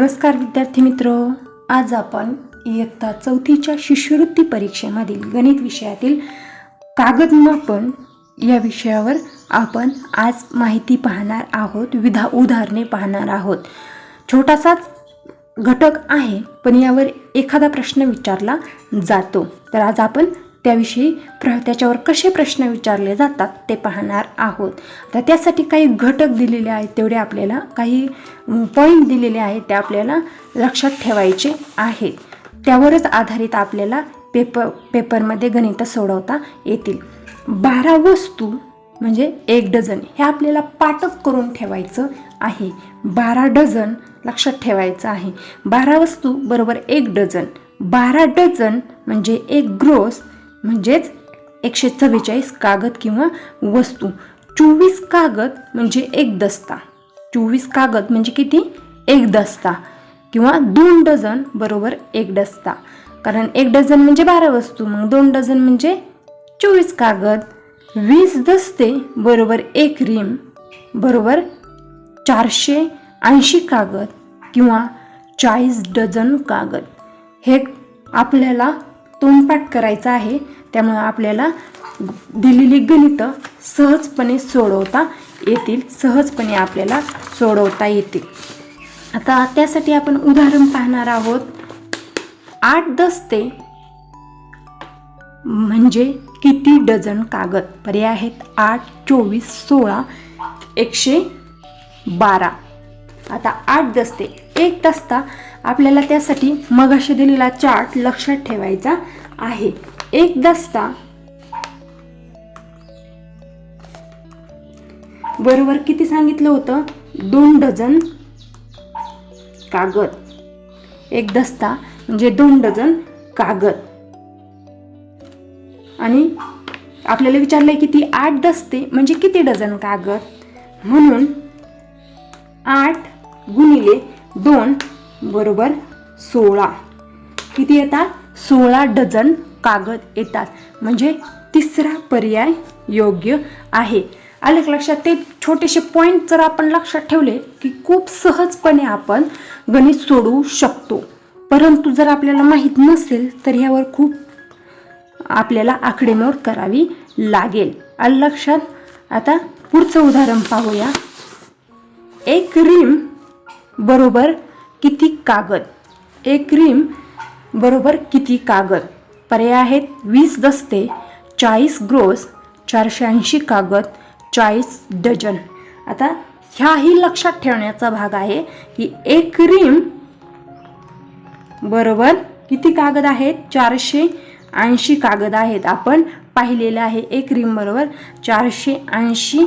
नमस्कार विद्यार्थी मित्र, आज आपण इयत्ता चौथीच्या शिष्यवृत्ती परीक्षेमधील गणित विषयातील कागदमापन या विषयावर आपण आज माहिती पाहणार आहोत, उदाहरणे पाहणार आहोत। छोटासाच घटक आहे पण यावर एखादा प्रश्न विचारला जातो, तर आज आपण त्याविषयी त्याच्यावर कसे प्रश्न विचारले जातात ते पाहणार आहोत। तर त्यासाठी काही घटक दिलेले आहेत, तेवढे आपल्याला काही पॉईंट दिलेले आहेत ते आपल्याला लक्षात ठेवायचे आहेत। त्यावरच आधारित आपल्याला पेपरमध्ये गणित सोडवता येतील। 12 वस्तू म्हणजे 1 डझन हे आपल्याला पाठक करून ठेवायचं आहे। 12 डझन लक्षात ठेवायचं आहे। 12 वस्तू बरोबर 1 डझन। 12 डझन म्हणजे 1 ग्रोस म्हणजेच 144 कागद किंवा वस्तू। 24 कागद म्हणजे 1 दस्ता। 24 कागद म्हणजे किती? 1 दस्ता किंवा 2 डझन बरोबर 1 दस्ता, कारण 1 डझन म्हणजे 12 वस्तू, मग 2 डझन म्हणजे 24 कागद। 20 दस्ते बरोबर 1 रिम बरोबर 480 कागद किंवा 40 डझन कागद। हे आपल्याला तोंडपाठ करायचं आहे, त्यामुळे आपल्याला दिलेली गणित सहजपणे सोडवता येतील, सहजपणे आपल्याला सोडवता येतील। आता त्यासाठी आपण उदाहरण पाहणार आहोत। 8 दस्ते म्हणजे किती डझन कागद? पर्याय आहेत 8, 24, 16, 112। आता 8 दस्ते, 1 दस्ता आपल्याला त्यासाठी मगाशी दिलेला चार्ट लक्षात ठेवायचा आहे। 1 दस्ता बरोबर किती सांगितलं होतं? 2 डझन कागद। 1 दस्ता म्हणजे 2 डझन कागद। आणि आपल्याला विचारलंय किती? 8 दस्ते म्हणजे किती डझन कागद? म्हणून 8 गुणिले 2 बरोबर 16। किती येतात? 16 डझन कागद येतात, म्हणजे तिसरा पर्याय योग्य आहे। आले लक्षात? ते छोटेसे पॉइंट जर आपण लक्षात ठेवले की खूप सहजपणे आपण गणित सोडवू शकतो। परंतु जर आपल्याला माहित नसेल तर यावर खूप आपल्याला आकडेमोड करावी लागेल। आले लक्षात? आता पुढचं उदाहरण पाहूया। 1 रिम बरोबर किती कागद? 1 रिम बरोबर किती कागद? पर्याय आहेत 20 दस्ते, 40 ग्रोस, 480 कागद, 40 डझन। आता ह्याही लक्षात ठेवण्याचा भाग आहे की 1 रिम बरोबर किती कागद आहेत? 480 कागद आहेत। आपण पाहिलेलं आहे 1 रिम बरोबर 480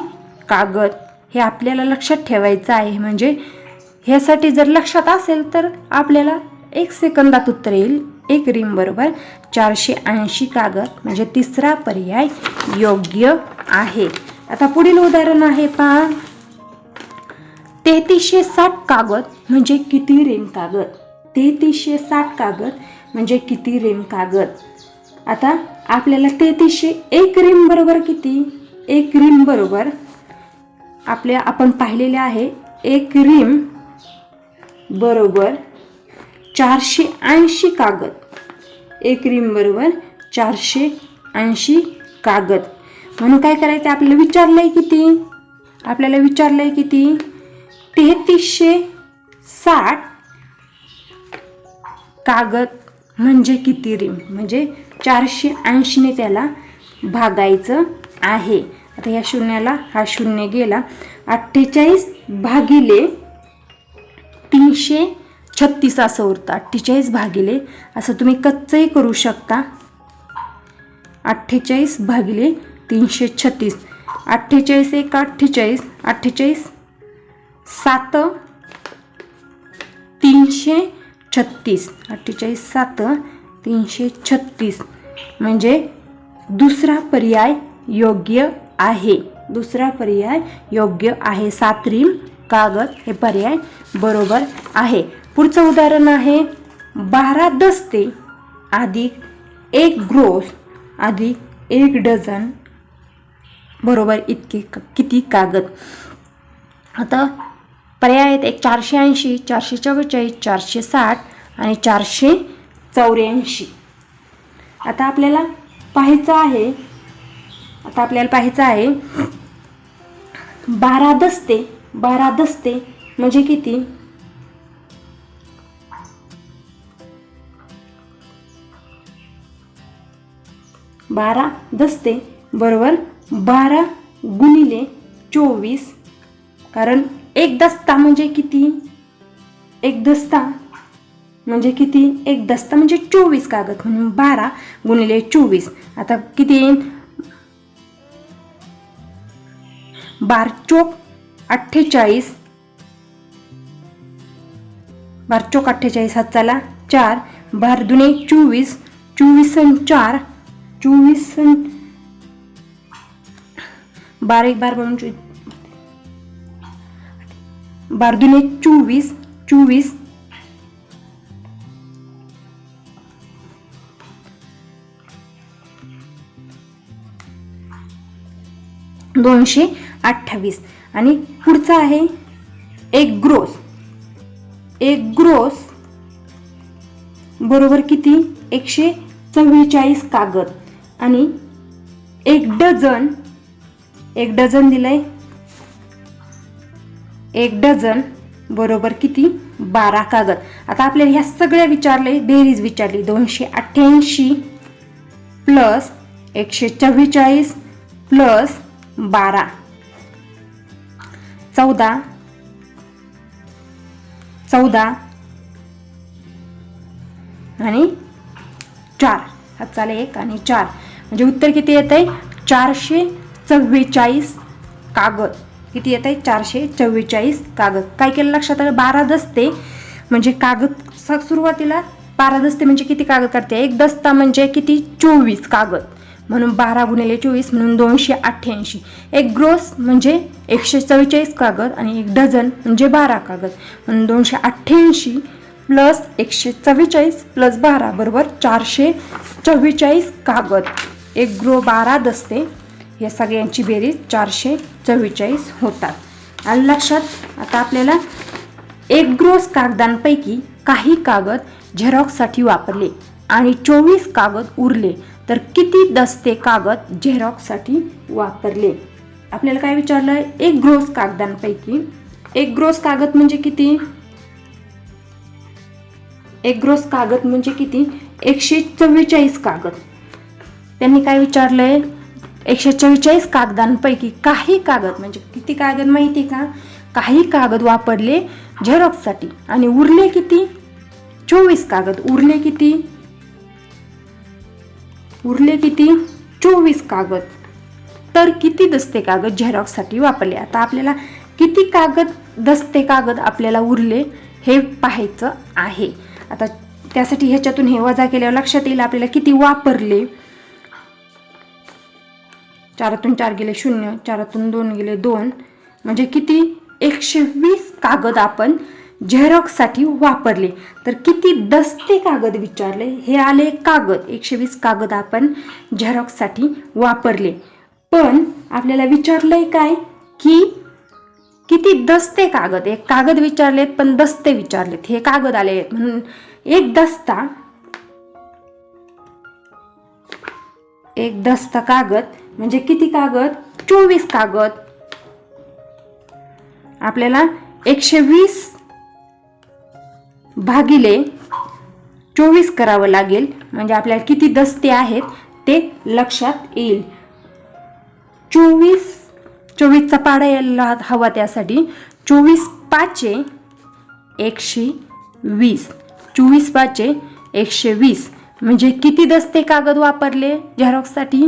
कागद, हे आपल्याला लक्षात ठेवायचं आहे। म्हणजे ह्यासाठी जर लक्षात असेल तर आपल्याला 1 सेकंदात उत्तर येईल। 1 रिम बरोबर 480 कागद, म्हणजे तिसरा पर्याय योग्य आहे। आता पुढील उदाहरण आहे पहा। 3360 कागद म्हणजे किती रिम कागद? 3360 कागद म्हणजे किती रिम कागद? आता आपल्याला 1 रिम बरोबर किती? 1 रिम बरोबर आपण पाहिलेले आहे 1 रिम बरोबर 480 कागद। 1 रिम बरोबर 480 कागद। म्हणून काय करायचं? आपल्याला विचारलंय किती? आपल्याला विचारलंय किती? 3360 कागद म्हणजे किती रिम? म्हणजे 480 ने त्याला भागायचं आहे। आता या शून्याला हा शून्य गेला। 48 भागिले 336 असं उरतं। 48 भागिले असं तुम्ही कच्चही करू शकता। 48 भागिले 336, 48 1 48, 48 7 336, 48 7 336 म्हणजे दुसरा पर्याय योग्य आहे। दुसरा पर्याय योग्य आहे। 7 रिम कागद हे पर्याय बरोबर आहे। पुढचं उदाहरण आहे 12 दस्ते अधिक 1 ग्रोस अधिक 1 डझन बरोबर इतके किती कागद? आता पर्याय आहेत एक 480, 444, 460 आणि 484. आता आपल्याला पाहायचं आहे 12 दस्ते म्हणजे किती? 12 दस्ते बरोबर 12 गुणिले 24, कारण एक दस्ता म्हणजे किती? एक दस्ता म्हणजे 24 कागद, म्हणून 12 गुणिले 24. आता किती येईल? 12 चोक 48, 12 चोक 48 हाताला 4, 12 दुने 24, 24 आणि 4, 24 12 एक 12 म्हणून 12 दुने 24, 24 228. आणि पुढचा आहे एक ग्रोस बरोबर किती? 144 कागद. आणि एक डझन दिलंय, एक डझन बरोबर किती? 12 कागद. आता आपल्याला ह्या सगळ्या विचारले, बेरीज विचारली. 288 प्लस 144 प्लस 12, 14 आणि 4 हाताला 1 आणि 4, म्हणजे उत्तर किती येत आहे? 444 कागद. किती येत आहे? 444 कागद. काय केलं लक्षात आलं? 12 दस्ते म्हणजे कागद, सुरुवातीला 12 दस्ते म्हणजे किती कागद काढते? एक दस्ता म्हणजे किती? 24 कागद, म्हणून 12 गुणिले 24 म्हणून 288. एक ग्रोस म्हणजे 144 कागद आणि एक डझन म्हणजे 12 कागद, म्हणून 288 प्लस 144 प्लस 12 बरोबर 444 कागद. एक ग्रो 12 दस्ते, या सगळ्यांची बेरीज 444 होतात. आलं लक्षात? आता आपल्याला एक ग्रोस कागदांपैकी काही कागद झेरॉक्ससाठी वापरले आणि 24 कागद उरले तर किती दस्ते कागद झेरॉक्ससाठी वापरले? आपल्याला काय विचारलं? एक ग्रोस कागदांपैकी, एक ग्रोस कागद म्हणजे किती? एक ग्रोस कागद म्हणजे किती? 144 कागद. त्यांनी काय विचारलंय? 144 कागदांपैकी काही कागद म्हणजे किती कागद माहिती का? काही कागद वापरले झेरॉक्ससाठी आणि उरले किती? 24 कागद. उरले किती? 24 कागद. तर किती दस्ते कागद झेरॉक्ससाठी वापरले? आता आपल्याला किती कागद, दस्ते कागद आपल्याला उरले हे पाहायचं आहे. आता त्यासाठी ह्याच्यातून हे वजा केल्यावर लक्षात येईल आपल्याला किती वापरले. 4तून 4 गेले 0, 4तून 2 गेले 2, म्हणजे किती? 120 कागद आपण झेरॉक्ससाठी वापरले. तर किती दस्ते कागद विचारले? हे आले कागद. 120 कागद आपण झेरॉक्ससाठी वापरले. पण आपल्याला विचारलंय काय की किती दस्ते कागद? एक कागद विचारलेत पण दस्ते विचारलेत. हे कागद आले आहेत म्हणून एक दस्ता कागद म्हणजे किती कागद? 24 कागद. आपल्याला 120 भागिले 24 करावं लागेल, म्हणजे आपल्याला किती दस्ते आहेत ते लक्षात येईल. 24चा पाडा यायला हवा, त्यासाठी 24 पाचे 120, 24 पाचे 120 म्हणजे किती दस्ते कागद वापरले झेरॉक्ससाठी?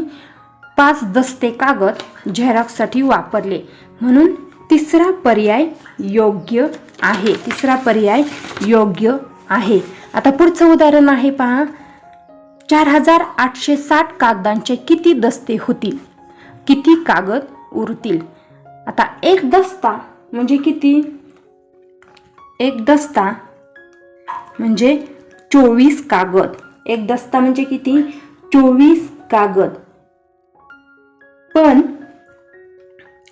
5 दस्ते कागद झेरॉक्ससाठी वापरले, म्हणून तिसरा पर्याय योग्य आहे. तिसरा पर्याय योग्य आहे. आता पुढचं उदाहरण आहे पहा. 4860 कागदांचे किती दस्ते होतील? किती कागद उरतील? आता एक दस्ता म्हणजे किती? एक दस्ता म्हणजे 24 कागद. एक दस्ता म्हणजे किती? 24 कागद. पण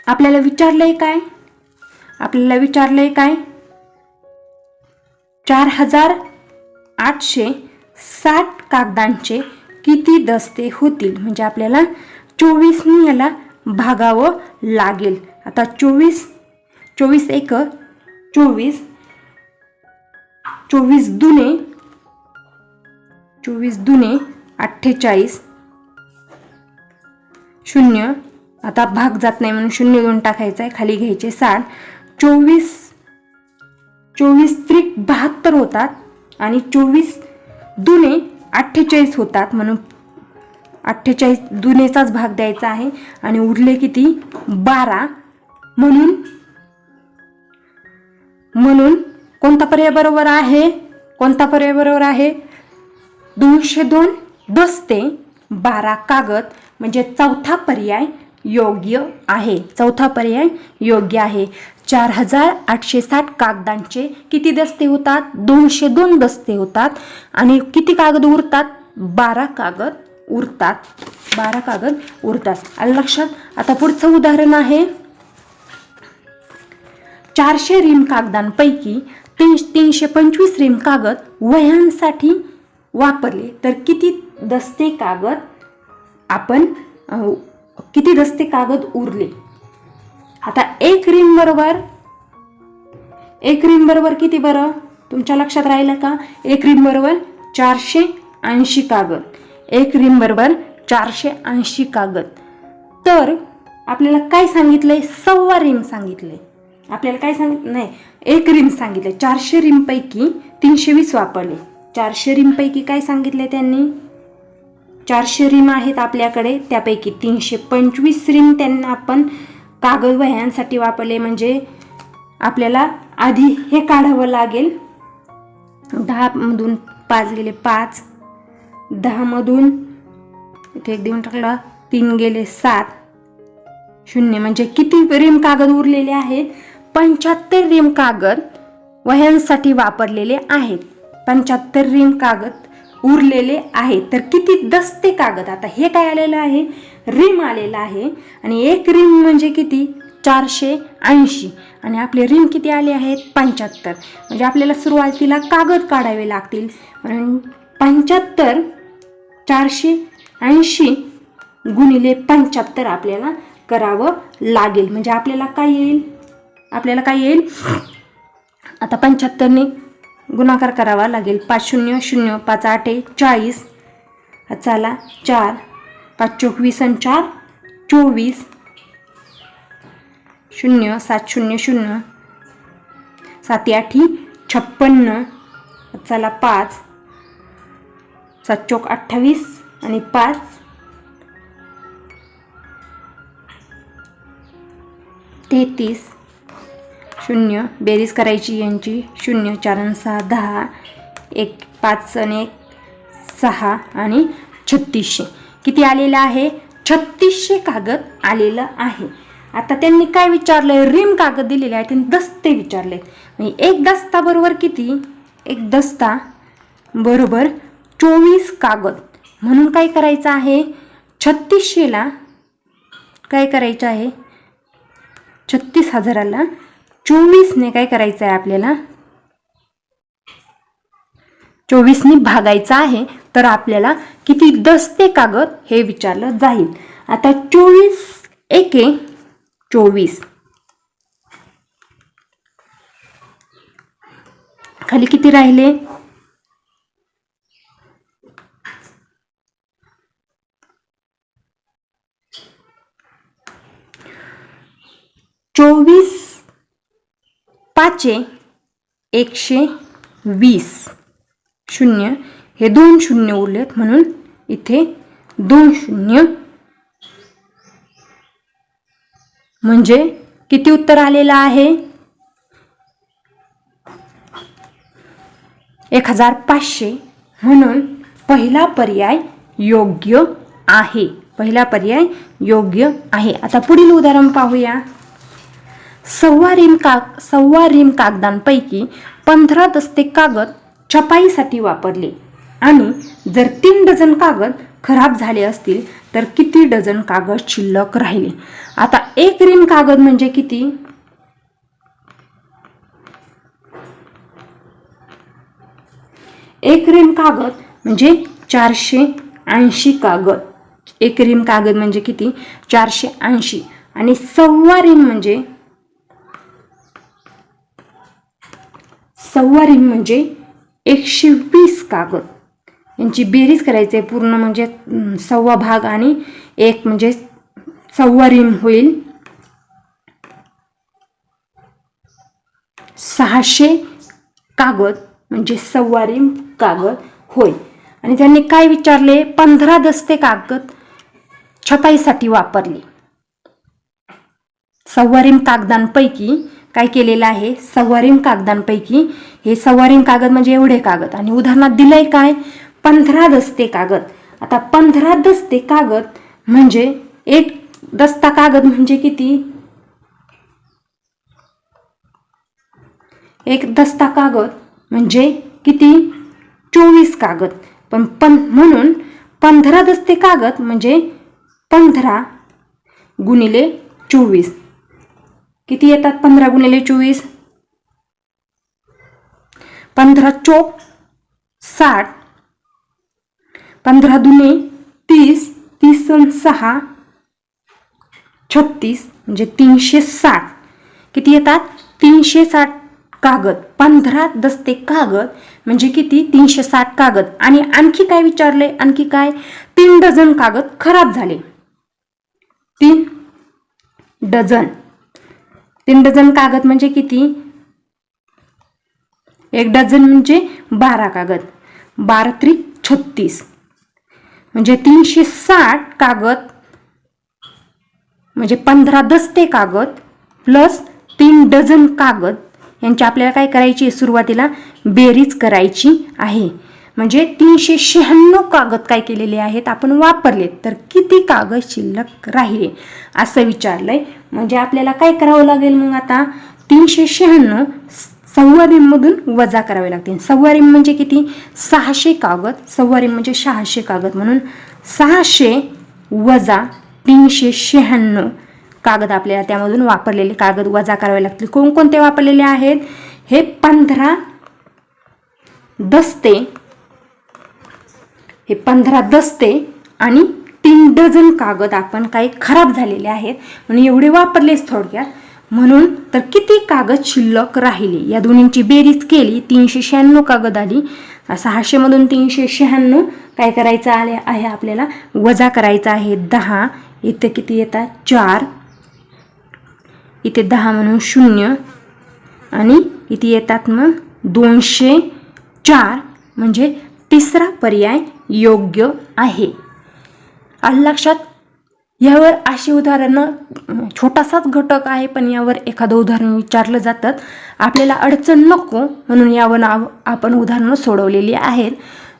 आपल्याला विचारलंय काय? आपल्याला विचारलंय काय, 4860 कागदांचे किती दस्ते होतील, म्हणजे आपल्याला 24 याला भागावं लागेल. आता 24 एक 24, 24 दुने 48, शून्य, आता भाग जात नाही म्हणून 0 2 टाकायचा आहे, खाली घ्यायचे 60, 24 त्रिक 72 होतात आणि 24 दुने 48 होतात, म्हणून 48 दुनेचाच भाग द्यायचा आहे आणि उरले किती 12. म्हणून कोणता पर्याय बरोबर आहे, 202 दस्ते 12 कागद, म्हणजे चौथा पर्याय योग्य आहे. 4860 कागदांचे किती दस्ते होतात, 202 दस्ते होतात आणि किती कागद उरतात, 12 कागद उरतात. आलं लक्षात. आता पुढचं उदाहरण आहे, 400 रिम कागदांपैकी 325 रिम कागद वह्यांसाठी वापरले तर किती दस्ते कागद उरले. आता एक रिम बरोबर किती बरं, तुमच्या लक्षात राहिलं का, एक रिम बरोबर 480 कागद. एक रिम बरोबर 480 कागद. तर आपल्याला काय सांगितलंय, सव्वा रिम सांगितलंय. आपल्याला काय नाही, एक रिम सांगितलंय. 400 रिम पैकी 320 वापरले. 400 रिम पैकी काय सांगितले त्यांनी, 400 रिम आहेत आपल्याकडे, त्यापैकी 325 रिम त्यांना आपण कागद वह्यांसाठी वापरले. म्हणजे आपल्याला आधी हे काढावं लागेल. 10 मधून 5 गेले 5, 10 मधून इथे 1 देऊन टाकला, 3 गेले 7, 0, म्हणजे किती रिम कागद उरलेले आहेत, 75 रिम कागद वह्यांसाठी वापरलेले आहेत. 75 रिम कागद उरलेले आहेत. तर किती दस्ते कागद, आता हे काय आलेलं आहे, रिम आलेला आहे आणि एक रिम म्हणजे किती 480 आणि आपले रिम किती आले आहेत 75. म्हणजे आपल्याला सुरुवातीला कागद काढावे लागतील. म्हणून 75 480 गुणिले 75 आपल्याला करावं लागेल. म्हणजे आपल्याला काय येईल, आता 75 ने गुणाकार करावा लागेल. 5 0 0, 5 8 40, चला 4, 5 चौक 20 आणि 4 24, 0 7 0 0, 7 8 56, चला 5, 7 चौक 28 आणि 5 33, 0, बेरीज करायची यांची, 0 4 आणि 6 10, 1 5 आणि 1 6 आणि 3600 किती आलेलं आहे, 3600 कागद आलेलं आहे. आता त्यांनी काय विचारलंय, रिम कागद दिलेले आहे, त्यांनी दस्ते विचारले. एक दस्ता बरोबर किती, एक दस्ता बरोबर 24 कागद. म्हणून काय करायचं आहे, 3600ला काय करायचं आहे, 36,000ला 24 ने काय करायचं आहे, आपल्याला 24 ने भागायचं आहे. तर आपल्याला किती दस्ते कागद हे विचारलं जाईल. आता 24 एके 24, खाली किती राहिले, 24 5 120, 0 हे 2 शून्य उरलेत म्हणून इथे 2 शून्य, म्हणजे किती उत्तर आलेलं आहे, 1500. म्हणून पहिला पर्याय योग्य आहे. आता पुढील उदाहरण पाहूया. सव्वा रिम कागदांपैकी 15 दस्ते कागद छपाईसाठी वापरले आणि जर 3 डझन कागद खराब झाले असतील तर किती डझन कागद शिल्लक राहिले. आता एक रिम कागद म्हणजे किती, 1 रीम कागद म्हणजे 480 कागद. 1 रीम कागद म्हणजे किती? 480. आणि 1/2 रीम म्हणजे 120 कागद. यांची बेरीज करायची आहे पूर्ण म्हणजे 1/2 भाग आणि 1 म्हणजे 1/2 रीम होईल 600 कागद म्हणजे 1/2 रीम कागद होय. आणि त्यांनी काय विचारले? 15 दस्ते कागद छपाईसाठी वापरले. 1/2 रीम कागदांपैकी काय केलेलं आहे? 1/2 रीम कागदांपैकी हे 1/2 रीम कागद म्हणजे एवढे कागद आणि उदाहरणात दिलंय काय? 15 दस्ते कागद. आता 15 दस्ते कागद म्हणजे 1 दस्ता कागद म्हणजे किती? 1 दस्ता कागद म्हणजे किती? 24 कागद. पण म्हणून 15 दस्ते कागद म्हणजे 15 गुणिले 24 किती येतात? 15 गुणिले 24 15 चोक 60, 15 दुने 30, 30 × 6 36 म्हणजे 360. किती येतात? 360 कागद. 15 दस्ते कागद म्हणजे किती? 360 कागद. आणि आणखी काय विचारले? आणखी काय? 3 डझन कागद खराब झाले. 3 डझन. 3 डझन कागद म्हणजे किती? 1 डझन म्हणजे 12 कागद. 12 त्रिक 36 म्हणजे 360 कागद म्हणजे 15 दस्ते कागद प्लस 3 डझन कागद यांची आपल्याला काय करायची? सुरुवातीला बेरीज करायची आहे. म्हणजे 396 कागद काय केलेले आहेत? आपण वापरले. तर किती कागद शिल्लक राहिले असं विचारलंय. म्हणजे आपल्याला काय करावं लागेल? मग आता 396 1/2 रीम मधून वजा करावे लागतील. 1/2 रीम म्हणजे किती? 600 कागद. 1/2 रीम म्हणजे 600 कागद. म्हणून 600 वजा 396 कागद आपल्याला त्यामधून वापरलेले कागद वजा करावे लागतील. कोणकोणते वापरलेले आहेत? हे 15 दस्ते, हे 15 दस्ते आणि 3 डझन कागद आपण काही खराब झालेले आहेत म्हणून एवढे वापरलेच थोडक्यात. म्हणून तर किती कागद शिल्लक राहिले? या दोन्हींची बेरीज केली 396 कागद आली. 600 मधून 396 काय करायचं आहे? आपल्याला वजा करायचं आहे 10. इथे किती येतात? 4. इथे 10 म्हणून 0 आणि इथे येतात मग 204 म्हणजे तिसरा पर्याय योग्य आहे. आलं लक्षात? यावर अशी उदाहरणं छोटासाच घटक आहे पण यावर एखादं उदाहरण विचारलं जातं. आपल्याला अडचण नको म्हणून यावर आपण उदाहरणं सोडवलेली आहेत.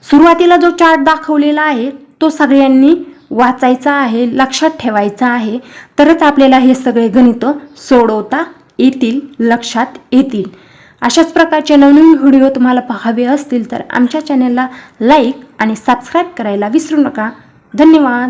सुरुवातीला जो चार्ट दाखवलेला आहे तो सगळ्यांनी वाचायचा आहे, लक्षात ठेवायचा आहे. तरच आपल्याला हे सगळे गणितं सोडवता येतील, लक्षात येतील. अशाच प्रकारचे नवीन व्हिडिओ तुम्हाला पाहावे असतील तर आमच्या चॅनलला लाईक आणि सबस्क्राईब करायला विसरू नका. धन्यवाद.